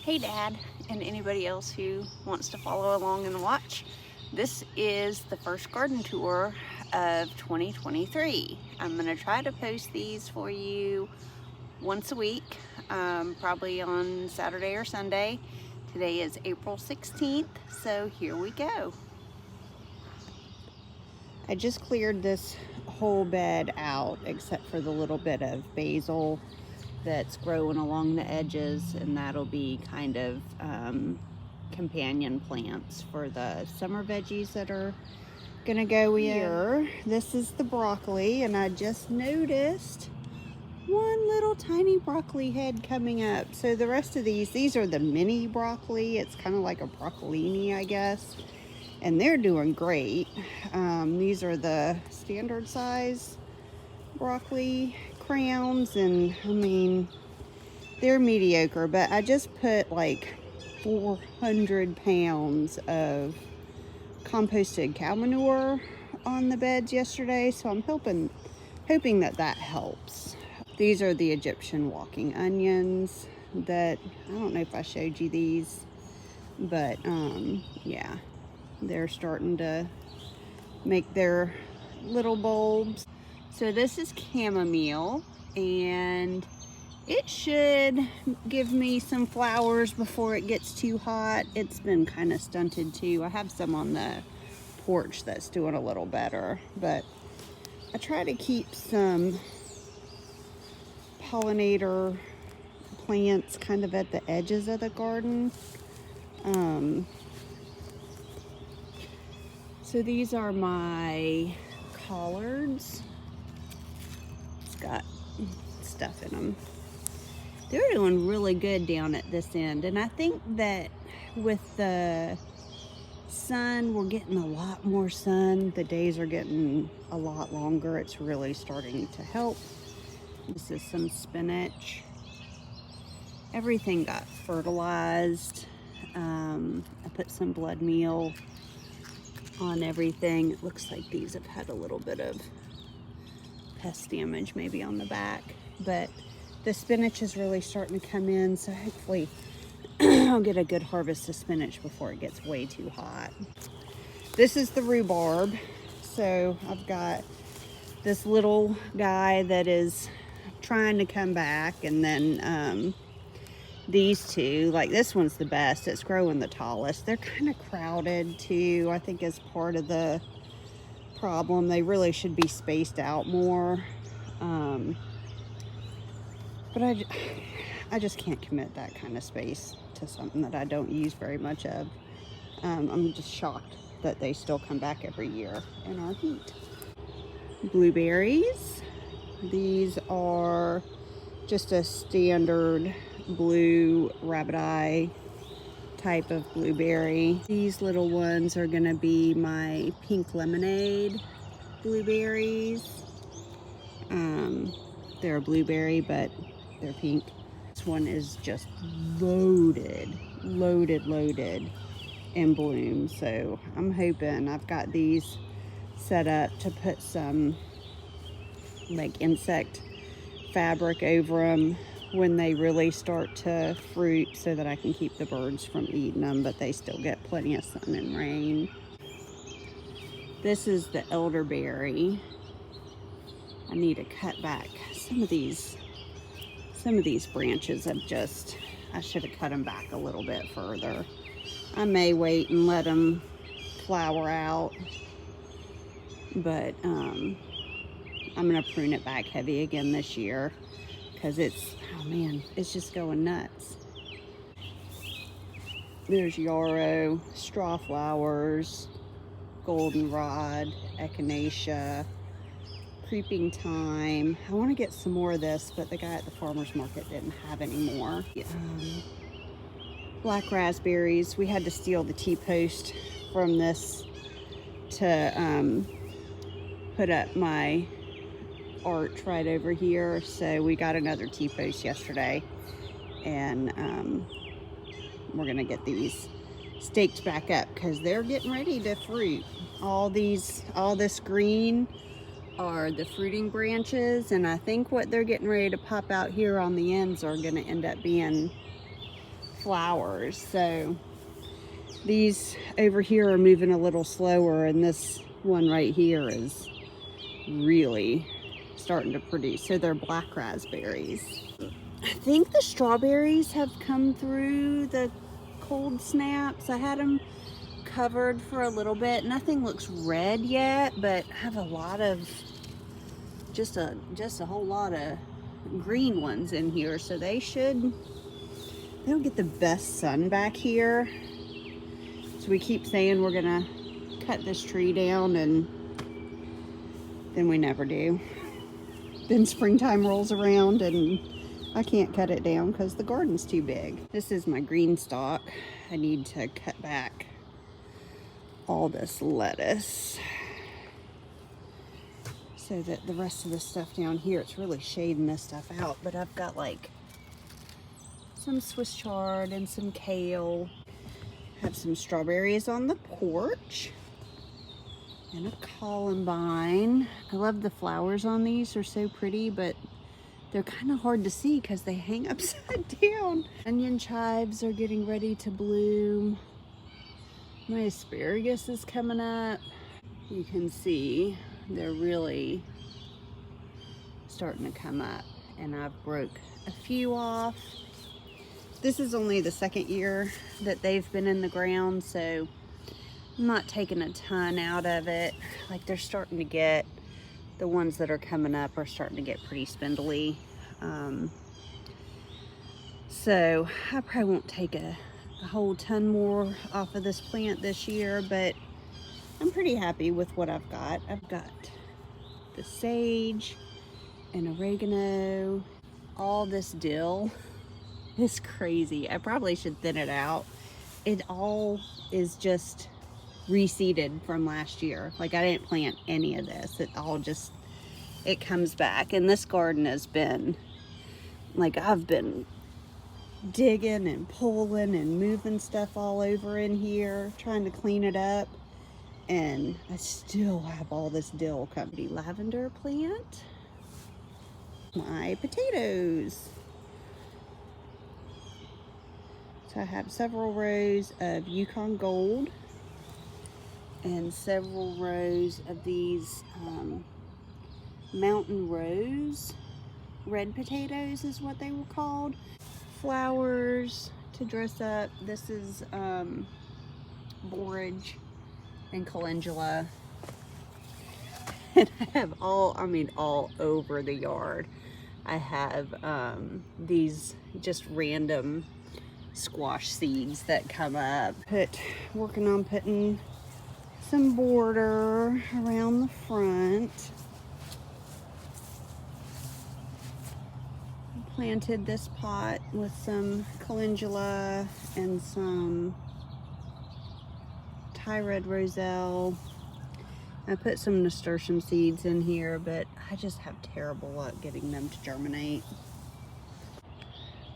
Hey Dad, and anybody else who wants to follow along and watch. This is the first garden tour of 2023. I'm going to try to post these for you once a week, probably on Saturday or Sunday. Today is April 16th, so here we go. I just cleared this whole bed out except for the little bit of basil that's growing along the edges, and that'll be kind of companion plants for the summer veggies that are gonna go here. This is the broccoli, and I just noticed one little tiny broccoli head coming up. So the rest of these are the mini broccoli. It's kind of like a broccolini, I guess, and they're doing great. These are the standard size broccoli crowns, and I mean, they're mediocre, but I just put like 400 pounds of composted cow manure on the beds yesterday, so I'm hoping that helps. These are the Egyptian walking onions that, I don't know if I showed you these, but yeah, they're starting to make their little bulbs. So this is chamomile, and it should give me some flowers before it gets too hot. It's been kind of stunted too. I have some on the porch that's doing a little better, but I try to keep some pollinator plants kind of at the edges of the garden. So these are my collards. Got stuff in them. They're doing really good down at this end, and I think that with the sun, we're getting a lot more sun. The days are getting a lot longer. It's really starting to help. This is some spinach. Everything got fertilized. I put some blood meal on everything. It looks like these have had a little bit of pest damage maybe on the back, but the spinach is really starting to come in, so hopefully I'll get a good harvest of spinach before it gets way too hot. This is the rhubarb. So I've got this little guy that is trying to come back, and then these two, like this one's the best. It's growing the tallest. They're kind of crowded too, I think, as part of the problem. They really should be spaced out more, but I just can't commit that kind of space to something that I don't use very much of. I'm just shocked that they still come back every year in our heat. Blueberries. These are just a standard blue rabbit eye type of blueberry. These little ones are gonna be my pink lemonade blueberries. They're a blueberry, but they're pink. This one is just loaded in bloom. So I'm hoping, I've got these set up to put some like insect fabric over them when they really start to fruit, so that I can keep the birds from eating them, but they still get plenty of sun and rain. This is the elderberry. I need to cut back some of these branches. I should have cut them back a little bit further. I may wait and let them flower out, but I'm gonna prune it back heavy again this year, because oh man, it's just going nuts. There's yarrow, straw flowers, goldenrod, echinacea, creeping thyme. I want to get some more of this, but the guy at the farmer's market didn't have any more. Black raspberries. We had to steal the T-post from this to put up my arch right over here, so we got another T-post yesterday, and we're gonna get these staked back up because they're getting ready to fruit. All this green are the fruiting branches, and I think what they're getting ready to pop out here on the ends are gonna end up being flowers. So these over here are moving a little slower, and this one right here is really starting to produce. So they're black raspberries. I think the strawberries have come through the cold snaps. I had them covered for a little bit. Nothing looks red yet, but I have a lot of just a whole lot of green ones in here, so they'll get the best sun back here. So we keep saying we're gonna cut this tree down, and then we never do. Then springtime rolls around and I can't cut it down because the garden's too big. This is my green stalk. I need to cut back all this lettuce so that the rest of the stuff down here, it's really shading this stuff out. But I've got like some Swiss chard and some kale. Have some strawberries on the porch and a columbine. I love the flowers on these. They're so pretty, but they're kind of hard to see because they hang upside down. Onion chives are getting ready to bloom. My asparagus is coming up. You can see they're really starting to come up, and I've broke a few off. This is only the second year that they've been in the ground, so I'm not taking a ton out of it. Like, they're starting to get, the ones that are coming up are starting to get pretty spindly. So I probably won't take a whole ton more off of this plant this year, but I'm pretty happy with what I've got. I've got the sage and oregano. All this dill is crazy. I probably should thin it out. It all is just reseeded from last year. Like, I didn't plant any of this. It all just, it comes back. And this garden has been, like, I've been digging and pulling and moving stuff all over in here, trying to clean it up. And I still have all this dill coming. Lavender plant. My potatoes. So I have several rows of Yukon Gold and several rows of these Mountain Rose red potatoes is what they were called. Flowers to dress up. This is borage and calendula. And I have all over the yard. I have these just random squash seeds that come up. Working on putting some border around the front. Planted this pot with some calendula and some Thai red roselle. I put some nasturtium seeds in here, but I just have terrible luck getting them to germinate.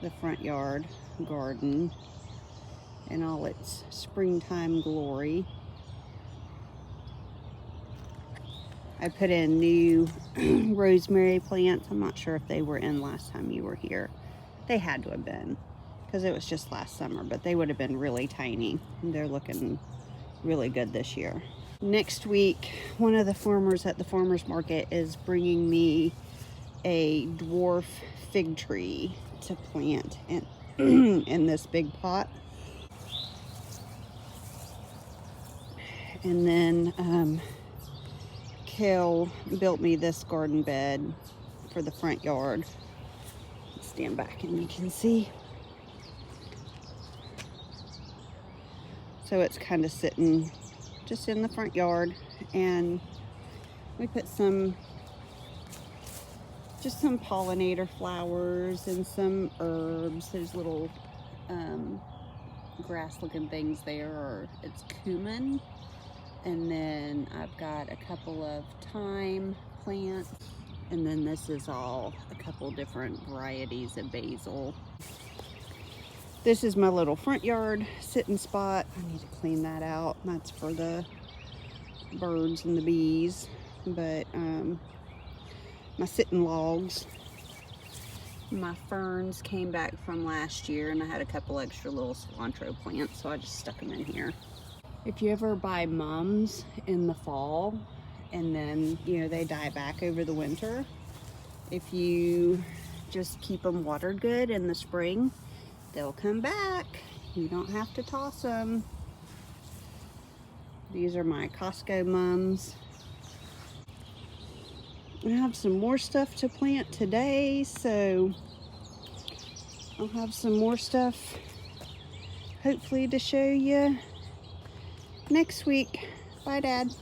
The front yard garden in all its springtime glory. I put in new rosemary plants. I'm not sure if they were in last time you were here. They had to have been, because it was just last summer, but they would have been really tiny. They're looking really good this year. Next week, one of the farmers at the farmer's market is bringing me a dwarf fig tree to plant in, in this big pot. And then Kel built me this garden bed for the front yard. Stand back and you can see. So it's kind of sitting just in the front yard, and we put some pollinator flowers and some herbs. There's little grass looking things there. It's cumin. And then I've got a couple of thyme plants. And then this is all a couple different varieties of basil. This is my little front yard sitting spot. I need to clean that out. That's for the birds and the bees. But my sitting logs. My ferns came back from last year, and I had a couple extra little cilantro plants, so I just stuck them in here. If you ever buy mums in the fall and then, you know, they die back over the winter, if you just keep them watered good in the spring, they'll come back. You don't have to toss them. These are my Costco mums. I have some more stuff to plant today, so I'll have some more stuff hopefully to show you next week. Bye, Dad.